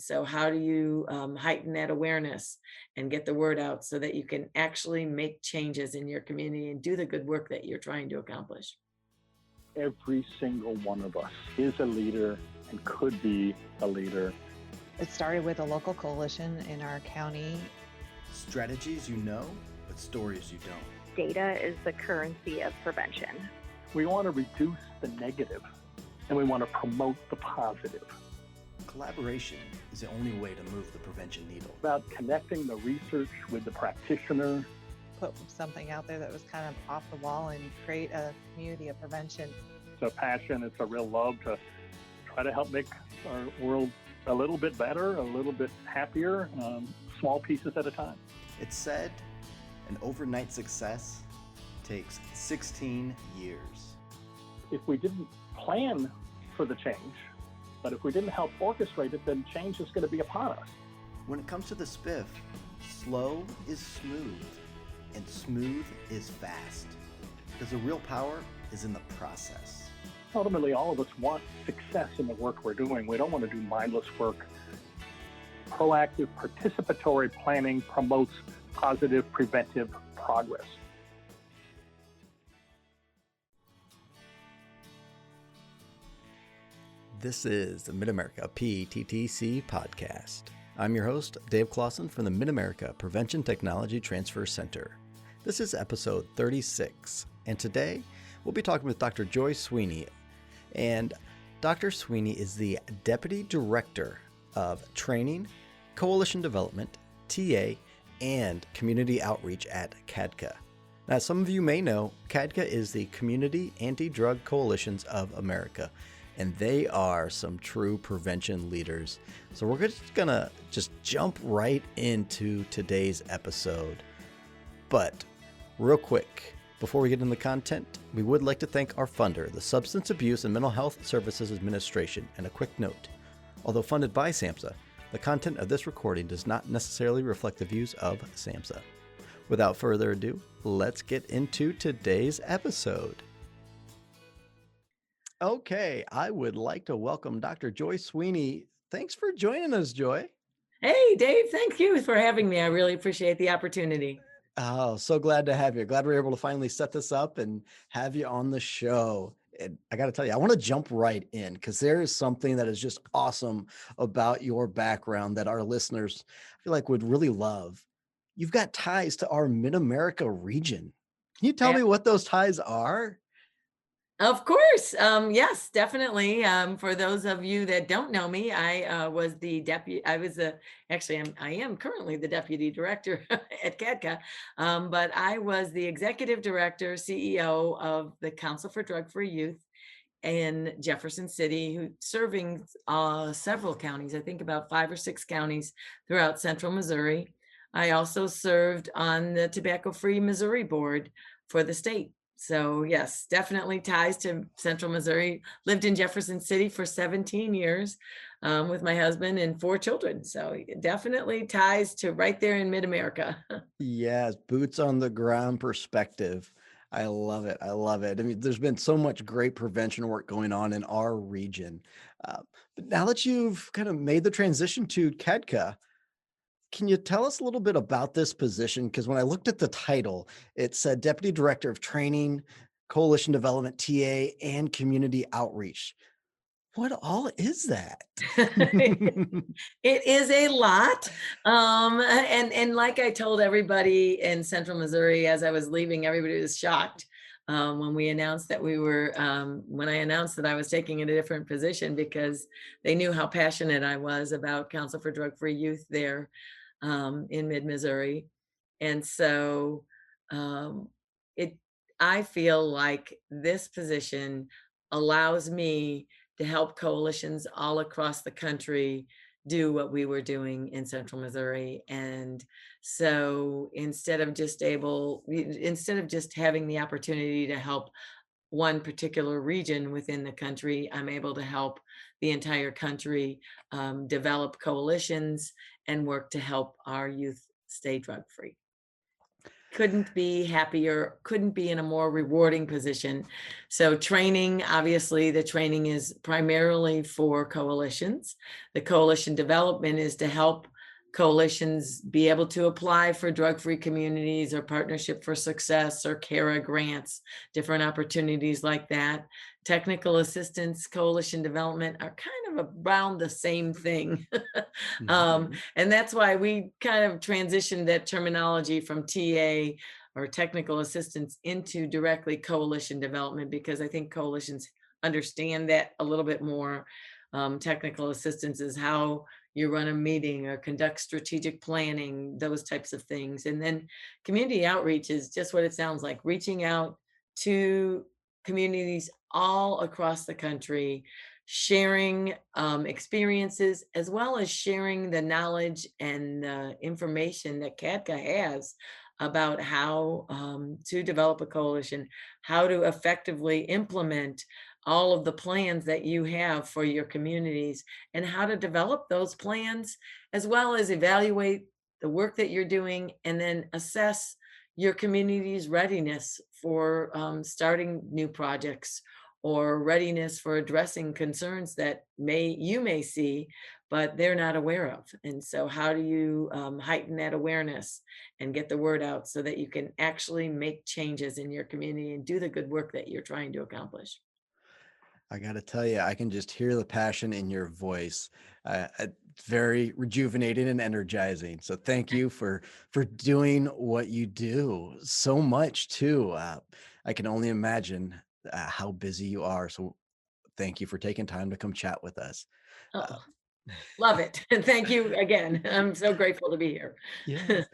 So how do you heighten that awareness and get the word out so that you can actually make changes in your community and do the good work that you're trying to accomplish? Every single one of us is a leader and could be a leader. It started with a local coalition in our county. Strategies you know, but stories you don't. Data is the currency of prevention. We want to reduce the negative and we want to promote the positive. Collaboration is the only way to move the prevention needle. About connecting the research with the practitioner. Put something out there that was kind of off the wall and create a community of prevention. It's a passion, it's a real love to try to help make our world a little bit better, a little bit happier, small pieces at a time. It's said an overnight success takes 16 years. If we didn't plan for the change, but if we didn't help orchestrate it, then change is going to be upon us. When it comes to the spiff, slow is smooth, and smooth is fast. Because the real power is in the process. Ultimately, all of us want success in the work we're doing. We don't want to do mindless work. Proactive, participatory planning promotes positive, preventive progress. This is the Mid-America PTTC podcast. I'm your host, Dave Clausen from the Mid-America Prevention Technology Transfer Center. This is episode 36, and today we'll be talking with Dr. Joyce Sweeney. And Dr. Sweeney is the Deputy Director of Training, Coalition Development, TA, and Community Outreach at CADCA. Now, some of you may know, CADCA is the Community Anti-Drug Coalitions of America, and they are some true prevention leaders. So we're just gonna jump right into today's episode. But real quick, before we get into the content, we would like to thank our funder, the Substance Abuse and Mental Health Services Administration. And a quick note, although funded by SAMHSA, the content of this recording does not necessarily reflect the views of SAMHSA. Without further ado, let's get into today's episode. Okay, I would like to welcome Dr. Joyce Sweeney. Thanks for joining us, Joy. Hey, Dave, thank you for having me. I really appreciate the opportunity. Oh, so glad to have you. Glad we were able to finally set this up and have you on the show. And I got to tell you, I want to jump right in because there is something that is just awesome about your background that our listeners, I feel like, would really love. You've got ties to our Mid-America region. Can you tell me what those ties are? Of course. Yes, definitely. For those of you that don't know me, I was the deputy. I am currently the deputy director at CADCA, but I was the executive director, CEO of the Council for Drug-Free Youth in Jefferson City, serving several counties, I think about 5 or 6 counties throughout central Missouri. I also served on the Tobacco-Free Missouri board for the state. So yes, definitely ties to central Missouri. Lived in Jefferson City for 17 years with my husband and 4 children. So definitely ties to right there in Mid-America. Yes, boots on the ground perspective. I love it. I love it. I mean, there's been so much great prevention work going on in our region. But now that you've kind of made the transition to CADCA, can you tell us a little bit about this position? Because when I looked at the title, it said Deputy Director of Training, Coalition Development, TA, and Community Outreach. What all is that? It is a lot. And like I told everybody in central Missouri as I was leaving, everybody was shocked when we announced that when I announced that I was taking a different position, because they knew how passionate I was about Council for Drug-Free Youth there in mid-Missouri. And so I feel like this position allows me to help coalitions all across the country do what we were doing in central Missouri. And so instead of just having the opportunity to help one particular region within the country, I'm able to help the entire country develop coalitions and work to help our youth stay drug-free. couldn't be happier, couldn't be in a more rewarding position. So training, obviously, the training is primarily for coalitions. The coalition development is to help coalitions be able to apply for drug-free communities or Partnership for Success or CARA grants, different opportunities like that. Technical assistance, coalition development are kind of around the same thing. Mhm. And that's why we kind of transitioned that terminology from TA or technical assistance into directly coalition development, because I think coalitions understand that a little bit more. Technical assistance is how you run a meeting or conduct strategic planning, those types of things. And then community outreach is just what it sounds like, reaching out to communities all across the country, sharing experiences, as well as sharing the knowledge and information that CADCA has about how to develop a coalition, how to effectively implement all of the plans that you have for your communities, and how to develop those plans, as well as evaluate the work that you're doing, and then assess your community's readiness for starting new projects or readiness for addressing concerns that you may see, but they're not aware of. And so how do you heighten that awareness and get the word out so that you can actually make changes in your community and do the good work that you're trying to accomplish? I got to tell you, I can just hear the passion in your voice. It's very rejuvenating and energizing. So thank you for doing what you do so much too. I can only imagine how busy you are. So thank you for taking time to come chat with us. Uh, Oh, love it. And thank you again. I'm so grateful to be here. yes,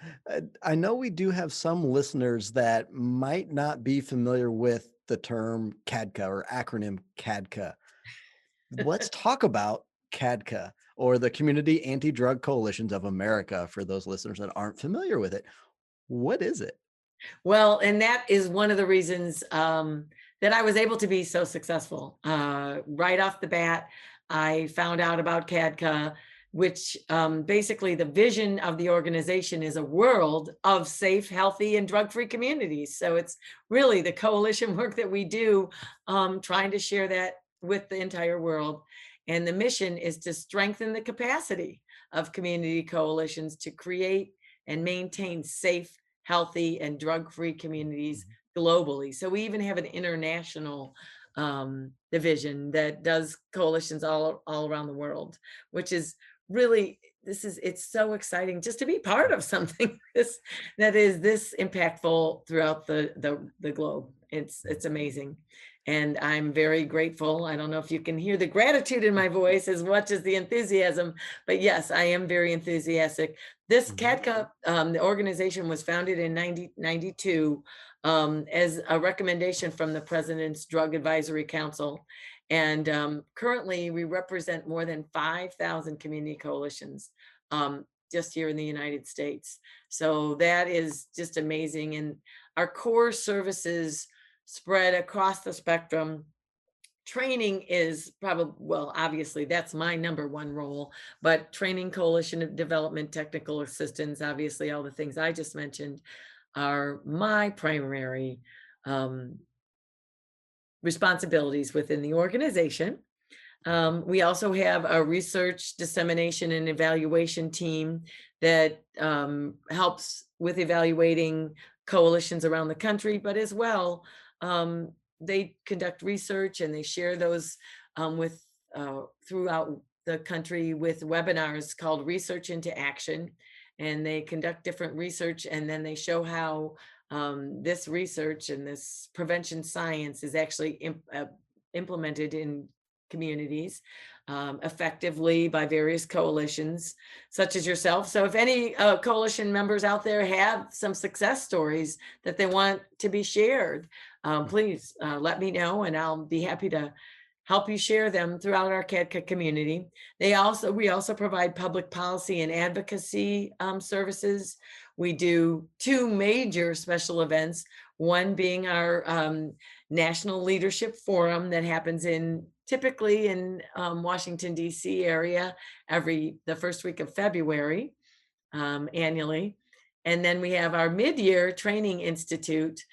I know we do have some listeners that might not be familiar with the term CADCA or acronym CADCA. Let's talk about CADCA, or the Community Anti-Drug Coalitions of America, for those listeners that aren't familiar with it. What is it? Well, and that is one of the reasons that I was able to be so successful. Right off the bat, I found out about CADCA, which basically the vision of the organization is a world of safe, healthy, and drug-free communities. So it's really the coalition work that we do, trying to share that with the entire world. And the mission is to strengthen the capacity of community coalitions to create and maintain safe, healthy, and drug-free communities Mhm. globally. So we even have an international division that does coalitions all around the world, which is really, it's so exciting just to be part of something this that is this impactful throughout the globe. It's amazing. And I'm very grateful. I don't know if you can hear the gratitude in my voice as much as the enthusiasm, but yes, I am very enthusiastic. This Mhm. CADCA, the organization was founded in 1992 as a recommendation from the President's Drug Advisory Council. And currently, we represent more than 5,000 community coalitions just here in the United States. So that is just amazing. And our core services spread across the spectrum. Training is probably, well, obviously that's my number one role, but training, coalition of development, technical assistance, obviously all the things I just mentioned are my primary um, responsibilities within the organization. We also have a research dissemination and evaluation team that helps with evaluating coalitions around the country, but as well, um, they conduct research and they share those with throughout the country with webinars called Research into Action. And they conduct different research and then they show how this research and this prevention science is actually implemented in communities effectively by various coalitions such as yourself. So if any coalition members out there have some success stories that they want to be shared, please let me know and I'll be happy to help you share them throughout our CADCA community. We also provide public policy and advocacy services. We do two major special events, one being our National Leadership Forum that happens typically in Washington, D.C. area the first week of February annually. And then we have our mid-year training institute,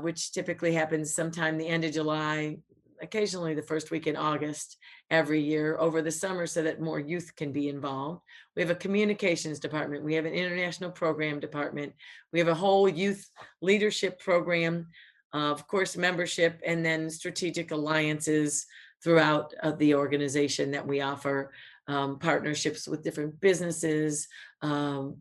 which typically happens sometime the end of July, occasionally the first week in August every year over the summer so that more youth can be involved. We have a communications department. We have an international program department. We have a whole youth leadership program, of course, membership, and then strategic alliances throughout the organization that we offer partnerships with different businesses, um,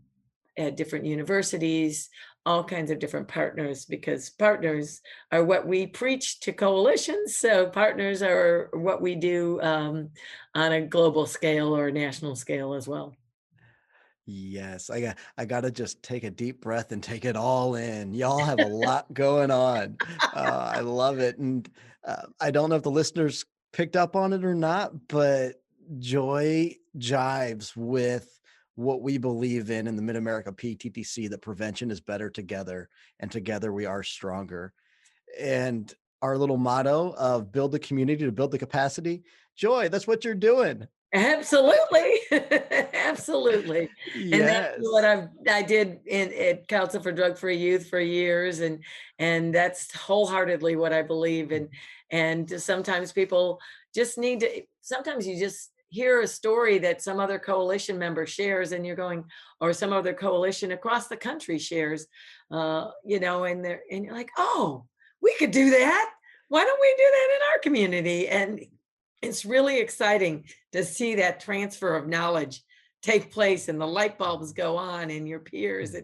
at different universities, all kinds of different partners, because partners are what we preach to coalitions. So partners are what we do on a global scale or national scale as well. Yes, I gotta just take a deep breath and take it all in. Y'all have a lot going on. I love it, and I don't know if the listeners picked up on it or not, but joy jives with what we believe in the Mid America PTTC, that prevention is better together, and together we are stronger. And our little motto of build the community to build the capacity. Joy, that's what you're doing. Absolutely. Absolutely. And that's what Yes. I did in at Council for Drug-Free Youth for years, and that's wholeheartedly what I believe in. And sometimes people just need to sometimes you just hear a story that some other coalition member shares and you're going, or some other coalition across the country shares, and you're like, "Oh, we could do that. Why don't we do that in our community?" And it's really exciting to see that transfer of knowledge take place and the light bulbs go on in your peers.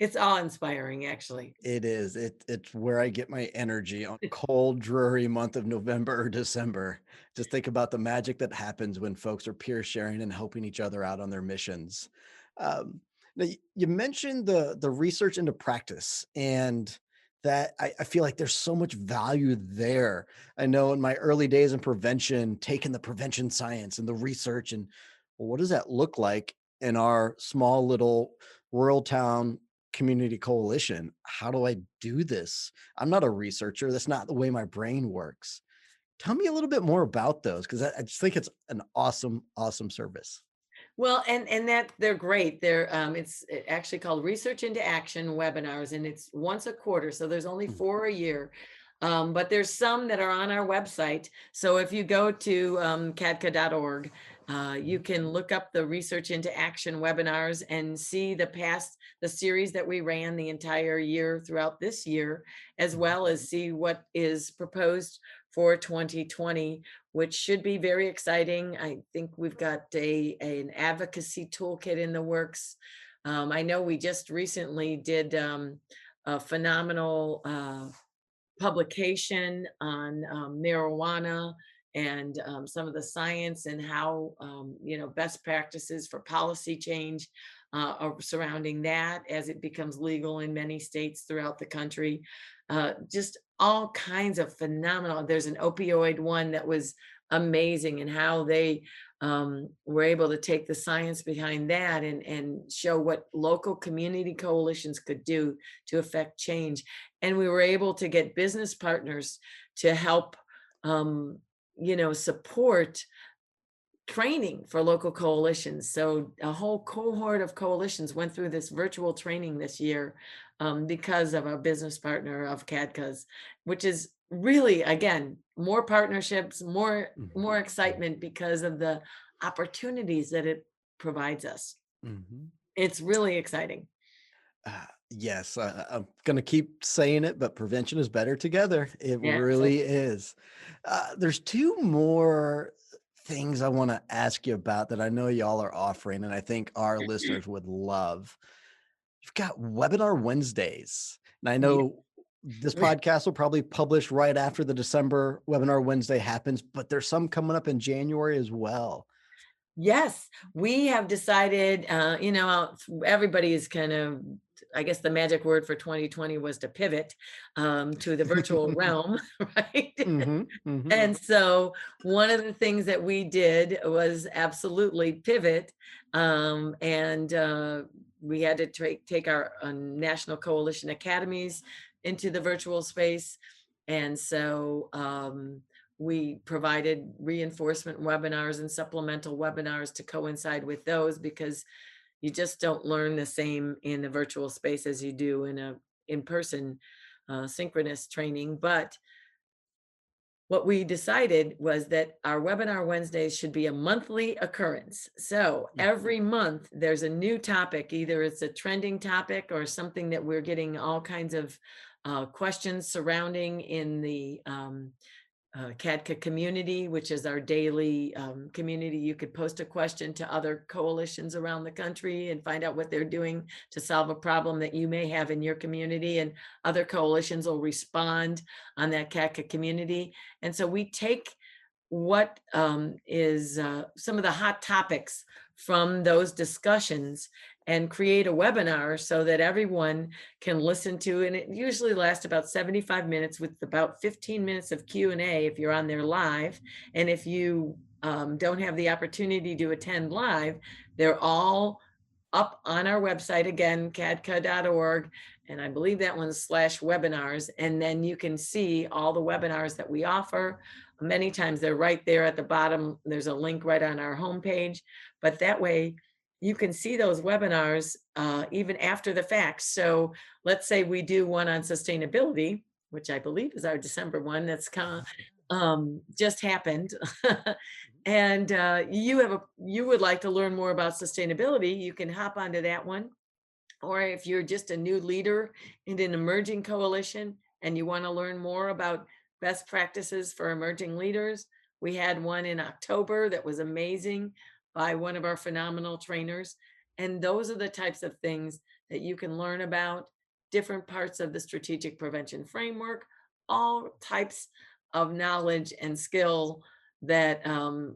It's awe-inspiring, actually. It is. It's where I get my energy on a cold, dreary month of November or December. Just think about the magic that happens when folks are peer sharing and helping each other out on their missions. Um, Now, you mentioned the research into practice, and that I feel like there's so much value there. I know in my early days in prevention, taking the prevention science and the research, and well, what does that look like in our small little rural town community coalition? How do I do this? I'm not a researcher. That's not the way my brain works. Tell me a little bit more about those, because I just think it's an awesome, awesome service. Well, and that they're great. It's actually called Research into Action webinars, and it's once a quarter, so there's only Mm. 4 a year. But there's some that are on our website. So if you go to cadca.org, you can look up the Research into Action webinars and see the series that we ran the entire year throughout this year, as well as see what is proposed for 2020, which should be very exciting. I think we've got an advocacy toolkit in the works. I know we just recently did a phenomenal publication on marijuana and some of the science and how best practices for policy change are surrounding that as it becomes legal in many states throughout the country. Just all kinds of phenomenal. There's an opioid one that was amazing, and how they were able to take the science behind that and show what local community coalitions could do to affect change. And we were able to get business partners to help support training for local coalitions. So a whole cohort of coalitions went through this virtual training this year because of a business partner of CADCA's, which is really, again, more partnerships, more excitement because of the opportunities that it provides us. Mhm. It's really exciting. Yes, I'm gonna keep saying it, but prevention is better together. It Yeah. So really is. There's two more things I want to ask you about that I know y'all are offering, and I think our listeners would love. You've got webinar Wednesdays, and I yeah. know this podcast will probably publish right after the December webinar Wednesday happens, but there's some coming up in January as well. Yes, we have decided, everybody is kind of, I guess the magic word for 2020 was to pivot to the virtual realm, right? Hmm. Hmm. And so one of the things that we did was absolutely pivot. And we had to take our National Coalition Academies into the virtual space. And so we provided reinforcement webinars and supplemental webinars to coincide with those, because You just don't learn the same in a virtual space as you do in a in-person synchronous training. But what we decided was that our webinar Wednesdays should be a monthly occurrence. So every month there's a new topic, either it's a trending topic or something that we're getting all kinds of questions surrounding in the CADCA community, which is our daily community. You could post a question to other coalitions around the country and find out what they're doing to solve a problem that you may have in your community, and other coalitions will respond on that CADCA community. And so we take what is some of the hot topics from those discussions and create a webinar so that everyone can listen to, and it usually lasts about 75 minutes with about 15 minutes of Q&A if you're on there live. And if you don't have the opportunity to attend live, they're all up on our website, again, cadca.org, and I believe that one's /webinars, and then you can see all the webinars that we offer. Many times they're right there at the bottom. There's a link right on our homepage, but that way you can see those webinars even after the fact. So let's say we do one on sustainability, which I believe is our December one that's just happened. And you would like to learn more about sustainability, you can hop onto that one. Or if you're just a new leader in an emerging coalition and you want to learn more about best practices for emerging leaders, we had one in October that was amazing by one of our phenomenal trainers. And those are the types of things that you can learn about, different parts of the strategic prevention framework, all types of knowledge and skill that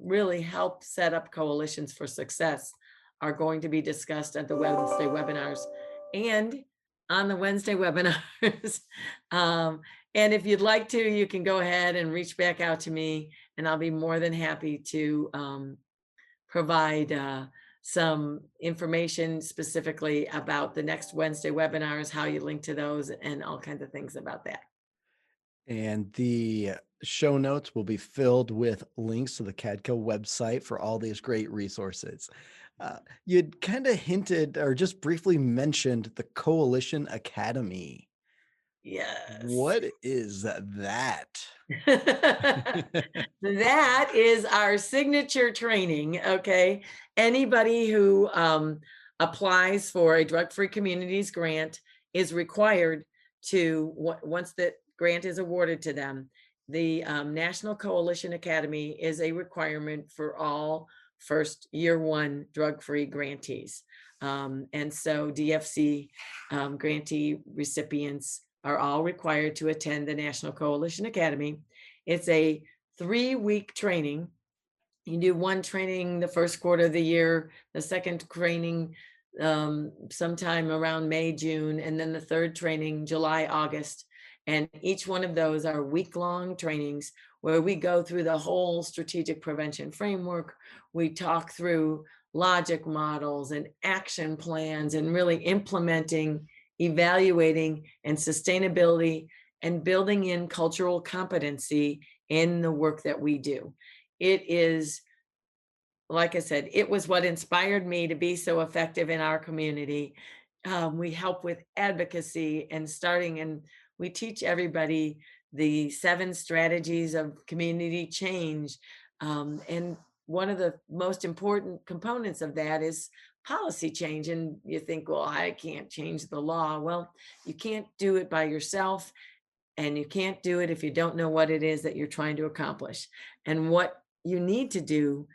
really help set up coalitions for success are going to be discussed at the Wednesday webinars and on the Wednesday webinars. And if you'd like to, you can go ahead and reach back out to me, and I'll be more than happy to provide some information specifically about the next Wednesday webinars, how you link to those, and all kinds of things about that. And the show notes will be filled with links to the CADCA website for all these great resources. You'd kind of hinted or just briefly mentioned the Coalition Academy. Yes. What is that? That is our signature training. Okay. Anybody who applies for a drug-free communities grant is required to, once that grant is awarded to them, the National Coalition Academy is a requirement for all first year one drug-free grantees. And so DFC grantee recipients are all required to attend the National Coalition Academy. It's a 3-week training. You do one training the first quarter of the year, the second training sometime around May, June, and then the third training July, August. And each one of those are week-long trainings where we go through the whole strategic prevention framework. We talk through logic models and action plans and really implementing, evaluating, and sustainability, and building in cultural competency in the work that we do. It is, like I said, it was what inspired me to be so effective in our community. We help with advocacy and starting, and we teach everybody the 7 strategies of community change. And one of the most important components of that is policy change. And you think, well, I can't change the law. Well, you can't do it by yourself, and you can't do it if you don't know what it is that you're trying to accomplish and what you need to do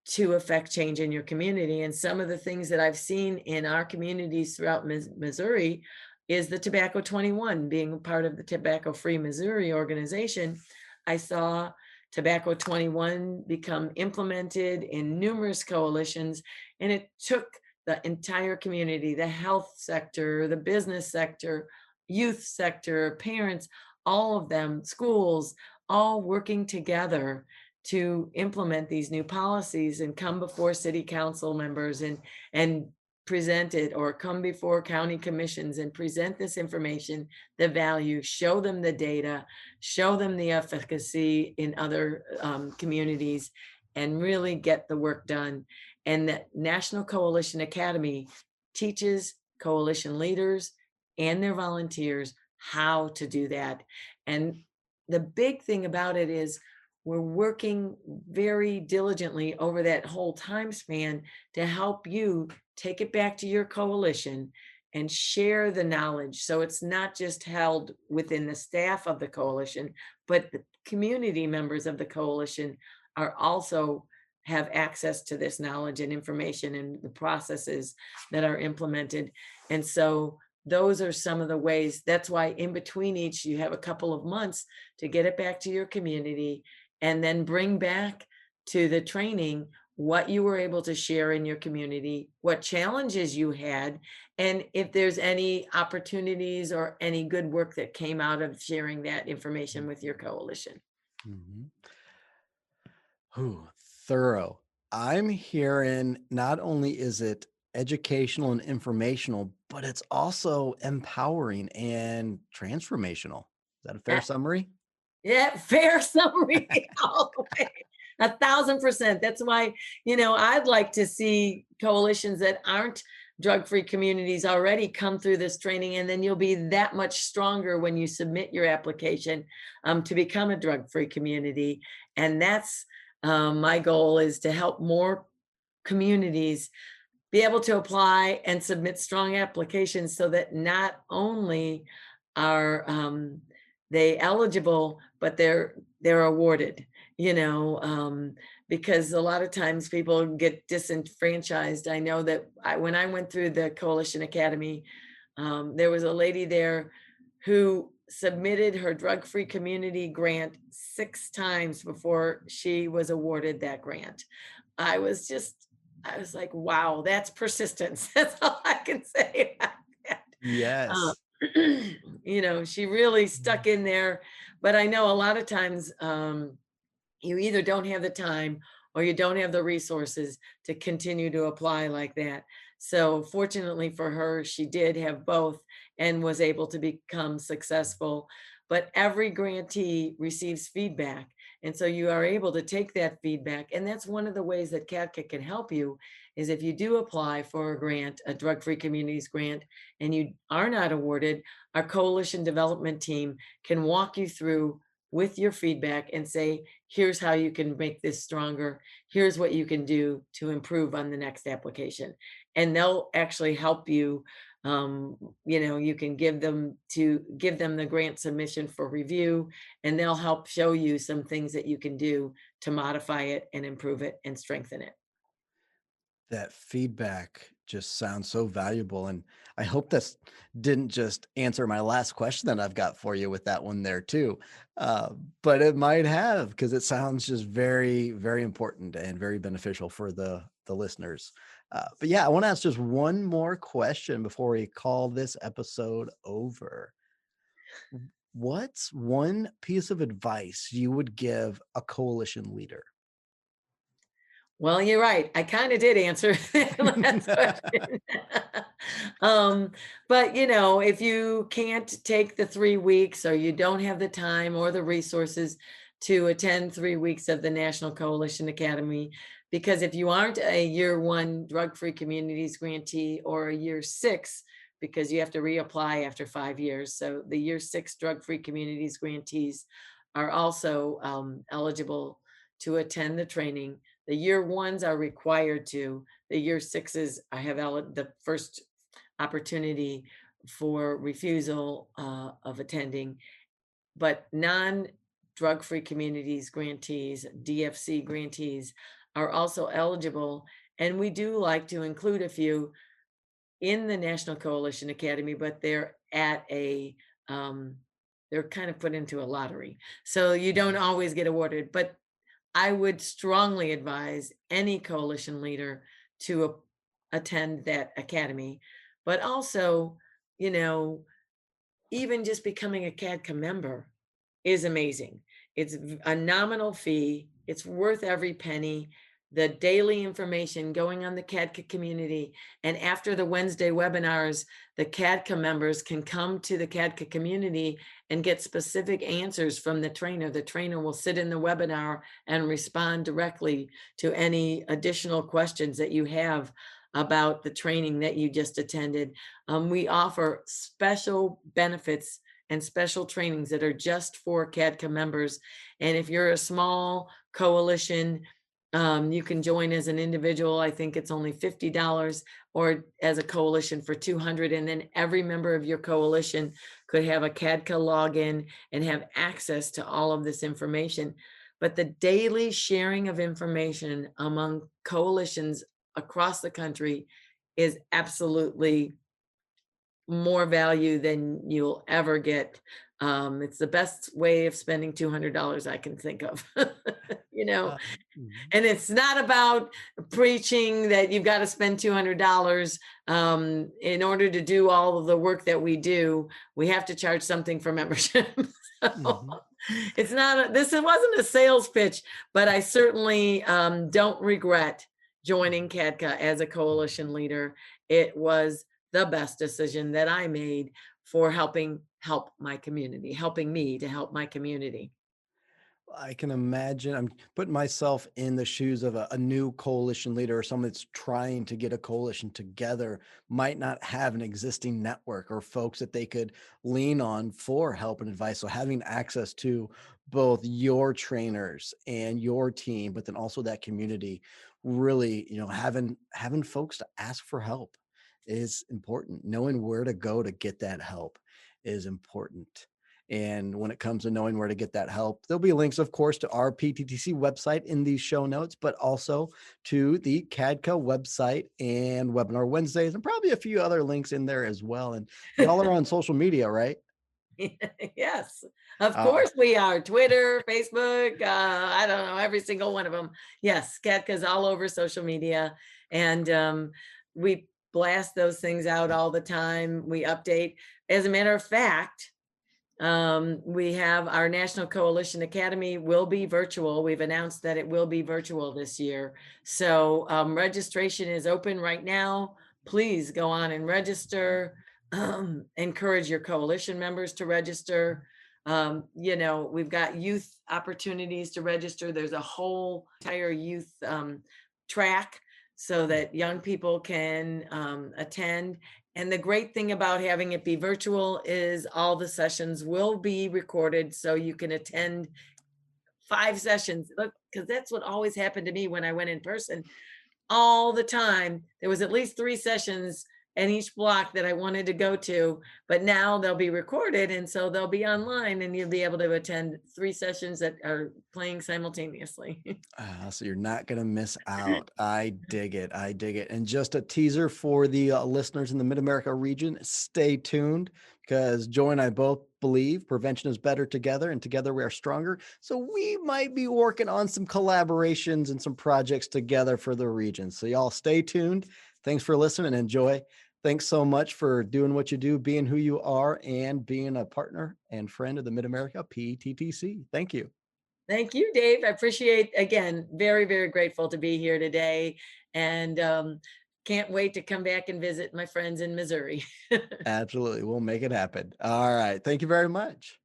to affect change in your community. And some of the things that I've seen in our communities throughout Missouri is the Tobacco 21. Being a part of the Tobacco Free Missouri organization, I saw Tobacco 21 become implemented in numerous coalitions, and it took the entire community, the health sector, the business sector, youth sector, parents, all of them, schools, all working together to implement these new policies and come before city council members and present it, or come before county commissions and present this information, the value, show them the data, show them the efficacy in other communities, and really get the work done. And the National Coalition Academy teaches coalition leaders and their volunteers how to do that. And the big thing about it is we're working very diligently over that whole time span to help you take it back to your coalition and share the knowledge. So it's not just held within the staff of the coalition, but the community members of the coalition are also have access to this knowledge and information and the processes that are implemented. And so those are some of the ways. That's why in between each, you have a couple of months to get it back to your community and then bring back to the training what you were able to share in your community, what challenges you had, and if there's any opportunities or any good work that came out of sharing that information with your coalition. Mhm. Ooh, thorough. I'm hearing not only is it educational and informational, but it's also empowering and transformational. Is that a fair Uh, summary? Yeah, fair summary all the way. 1,000%. That's why, I'd like to see coalitions that aren't drug-free communities already come through this training, and then you'll be that much stronger when you submit your application to become a drug-free community. And that's my goal, is to help more communities be able to apply and submit strong applications so that not only are they eligible, but they're awarded, because a lot of times people get disenfranchised. I know that when I went through the Coalition Academy, there was a lady there who submitted her drug-free community grant 6 times before she was awarded that grant. I was just I was like, wow, that's persistence. That's all I can say about that. Uh, Yes. she really stuck in there. But I know a lot of times you either don't have the time or you don't have the resources to continue to apply like that. So fortunately for her, she did have both and was able to become successful. But every grantee receives feedback. And so you are able to take that feedback. And that's one of the ways that CADCA can help you, is if you do apply for a grant, a drug-free communities grant, and you are not awarded, our coalition development team can walk you through with your feedback and say, here's how you can make this stronger. Here's what you can do to improve on the next application. And they'll actually help you. You can give them the grant submission for review, and they'll help show you some things that you can do to modify it and improve it and strengthen it. That feedback just sounds so valuable. And I hope this didn't just answer my last question that I've got for you with that one there too. Uh, but it might have, because it sounds just very, very important and very beneficial for the listeners. But yeah, I want to ask just one more question before we call this episode over. What's one piece of advice you would give a coalition leader? Well, you're right. I kind of did answer that last question. um, but if you can't take the 3 weeks, or you don't have the time or the resources to attend 3 weeks of the National Coalition Academy, because if you aren't a year one drug-free communities grantee, or a year six, because you have to reapply after 5 years. So the year six drug-free communities grantees are also eligible to attend the training. The year ones are required to. The year sixes, I have the first opportunity for refusal of attending. But non-drug-free communities grantees, DFC grantees, are also eligible. And we do like to include a few in the National Coalition Academy, but they're kind of put into a lottery. So you don't always get awarded. But I would strongly advise any coalition leader to attend that academy. But also, you know, even just becoming a CADCA member is amazing. It's a nominal fee. It's worth every penny. The daily information going on the CADCA community. And after the Wednesday webinars, the CADCA members can come to the CADCA community and get specific answers from the trainer. The trainer will sit in the webinar and respond directly to any additional questions that you have about the training that you just attended. We offer special benefits and special trainings that are just for CADCA members. And if you're a small coalition, you can join as an individual. I think it's only $50, or as a coalition for $200. And then every member of your coalition could have a CADCA login and have access to all of this information. But the daily sharing of information among coalitions across the country is absolutely more value than you'll ever get. It's the best way of spending $200 I can think of. you know, Mhm. and it's not about preaching that you've got to spend $200 in order to do all of the work that we do. We have to charge something for membership. So Mhm. it's not, this wasn't a sales pitch, but I certainly don't regret joining CADCA as a coalition leader. It was the best decision that I made for help my community, helping me to help my community. I can imagine. I'm putting myself in the shoes of a new coalition leader or someone that's trying to get a coalition together, might not have an existing network or folks that they could lean on for help and advice. So having access to both your trainers and your team, but then also that community, really, having folks to ask for help is important. Knowing where to go to get that help is important. And when it comes to knowing where to get that help, there'll be links, of course, to our PTTC website in these show notes, but also to the CADCA website and Webinar Wednesdays, and probably a few other links in there as well. And y'all are on social media, right? Yes, of Uh, course we are. Twitter, Facebook, I don't know, every single one of them. Yes, CADCA's all over social media, and we blast those things out all the time. We update. As a matter of fact, we have our National Coalition Academy will be virtual. We've announced that it will be virtual this year. So registration is open right now. Please go on and register. Encourage your coalition members to register. We've got youth opportunities to register. There's a whole entire youth track so that young people can attend. And the great thing about having it be virtual is all the sessions will be recorded so you can attend 5 sessions. Look, because that's what always happened to me when I went in person. All the time, there was at least 3 sessions in each block that I wanted to go to, but now they'll be recorded, and so they'll be online, and you'll be able to attend 3 sessions that are playing simultaneously. so you're not going to miss out. I dig it. I dig it. And just a teaser for the listeners in the Mid-America region, stay tuned because Joy and I both believe prevention is better together and together we are stronger. So we might be working on some collaborations and some projects together for the region. So y'all stay tuned. Thanks for listening and Joy. Thanks so much for doing what you do, being who you are, and being a partner and friend of the Mid-America PTTC. Thank you. Thank you, Dave. I appreciate, again, very, very grateful to be here today, and can't wait to come back and visit my friends in Missouri. Absolutely. We'll make it happen. All right. Thank you very much.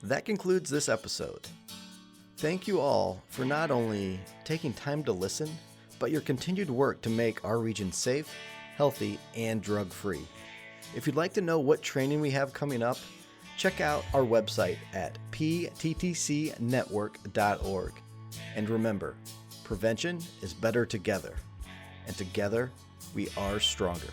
That concludes this episode. Thank you all for not only taking time to listen, but your continued work to make our region safe, healthy, and drug-free. If you'd like to know what training we have coming up, check out our website at pttcnetwork.org. And remember, prevention is better together, and together we are stronger.